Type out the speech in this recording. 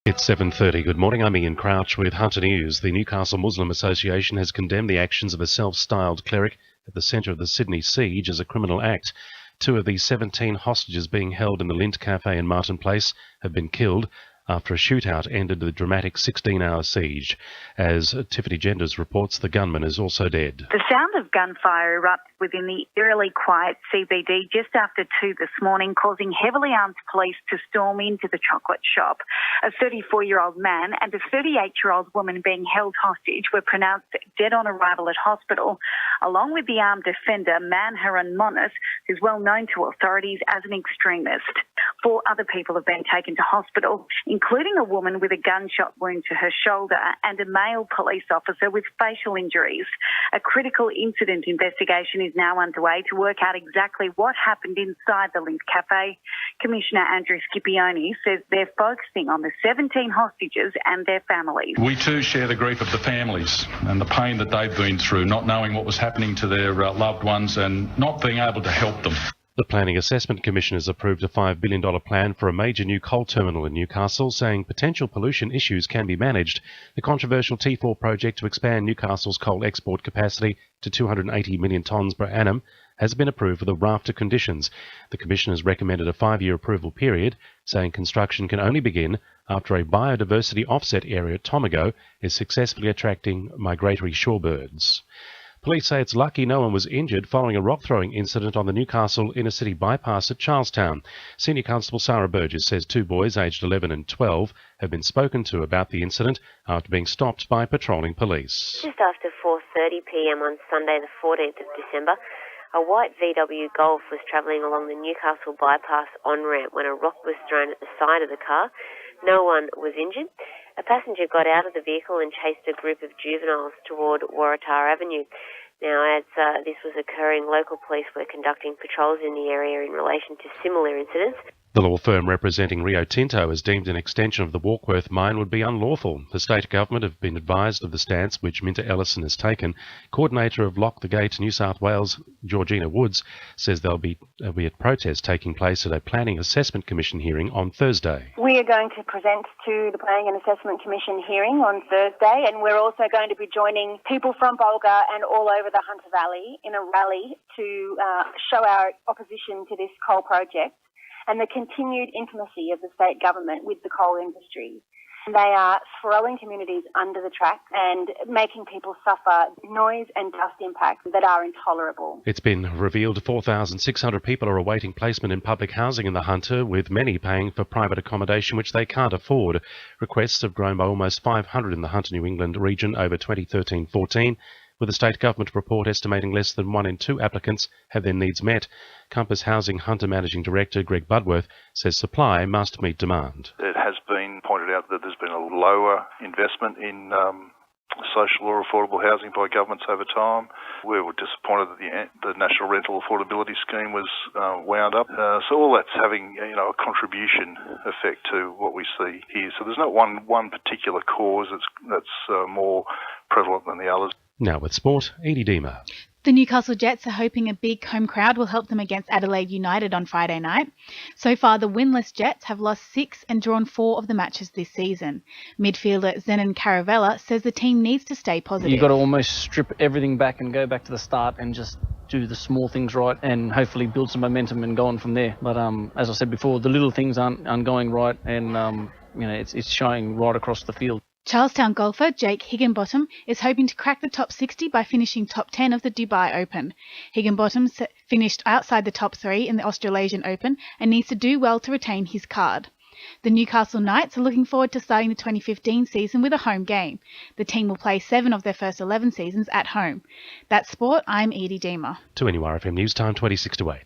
It's 7:30. Good morning, I'm Ian Crouch with Hunter News. The Newcastle Muslim Association has condemned the actions of a self-styled cleric at the centre of the Sydney siege as a criminal act. 2 of the 17 hostages being held in the Lint Cafe in Martin Place have been killed after a shootout ended the dramatic 16-hour siege. As Tiffany Genders reports, the gunman is also dead. The sound of gunfire erupted within the eerily quiet CBD just after 2 this morning, causing heavily armed police to storm into the chocolate shop. A 34-year-old man and a 38-year-old woman being held hostage were pronounced dead on arrival at hospital, along with the armed offender, Manharan Monis, who's well known to authorities as an extremist. 4 other people have been taken to hospital, including a woman with a gunshot wound to her shoulder and a male police officer with facial injuries. A critical incident investigation is now underway to work out exactly what happened inside the Lint Cafe. Commissioner Andrew Scipione says they're focusing on the 17 hostages and their families. We too share the grief of the families and the pain that they've been through, not knowing what was happening to their loved ones and not being able to help them. The Planning Assessment Commission has approved a $5 billion plan for a major new coal terminal in Newcastle, saying potential pollution issues can be managed. The controversial T4 project to expand Newcastle's coal export capacity to 280 million tonnes per annum has been approved with a raft of conditions. The Commission has recommended a 5-year approval period, saying construction can only begin after a biodiversity offset area at Tomago is successfully attracting migratory shorebirds. Police say it's lucky no one was injured following a rock-throwing incident on the Newcastle inner-city bypass at Charlestown. Senior Constable Sarah Burgess says 2 boys aged 11 and 12 have been spoken to about the incident after being stopped by patrolling police. Just after 4:30 p.m. on Sunday the 14th of December, a white VW Golf was travelling along the Newcastle bypass on-ramp when a rock was thrown at the side of the car. No one was injured. A passenger got out of the vehicle and chased a group of juveniles toward Waratah Avenue. Now, as this was occurring, local police were conducting patrols in the area in relation to similar incidents. The law firm representing Rio Tinto has deemed an extension of the Warkworth mine would be unlawful. The state government have been advised of the stance which Minta Ellison has taken. Coordinator of Lock the Gate, New South Wales, Georgina Woods, says there'll be a protest taking place at a Planning Assessment Commission hearing on Thursday. We are going to present to the Planning and Assessment Commission hearing on Thursday, and we're also going to be joining people from Bulga and all over the Hunter Valley in a rally to show our opposition to this coal project and the continued intimacy of the state government with the coal industry. They are throwing communities under the track and making people suffer noise and dust impacts that are intolerable. It's been revealed 4,600 people are awaiting placement in public housing in the Hunter, with many paying for private accommodation which they can't afford. Requests have grown by almost 500 in the Hunter New England region over 2013-14, with the state government report estimating less than 1 in 2 applicants have their needs met. Compass Housing Hunter Managing Director Greg Budworth says supply must meet demand. It has been pointed out that there's been a lower investment in social or affordable housing by governments over time. We were disappointed that the National Rental Affordability Scheme was wound up. So all that's having a contribution effect to what we see here. So there's not one particular cause that's more prevalent than the others. Now with sport, Edie Deemer. The Newcastle Jets are hoping a big home crowd will help them against Adelaide United on Friday night. So far, the winless Jets have lost 6 and drawn 4 of the matches this season. Midfielder Zenon Caravella says the team needs to stay positive. You've got to almost strip everything back and go back to the start and just do the small things right and hopefully build some momentum and go on from there. But as I said before, the little things aren't going right, and it's showing right across the field. Charlestown golfer Jake Higginbottom is hoping to crack the top 60 by finishing top 10 of the Dubai Open. Higginbottom finished outside the top 3 in the Australasian Open and needs to do well to retain his card. The Newcastle Knights are looking forward to starting the 2015 season with a home game. The team will play 7 of their first 11 seasons at home. That's sport. I'm Edie Deemer. To NURFM News Time 26 to 8.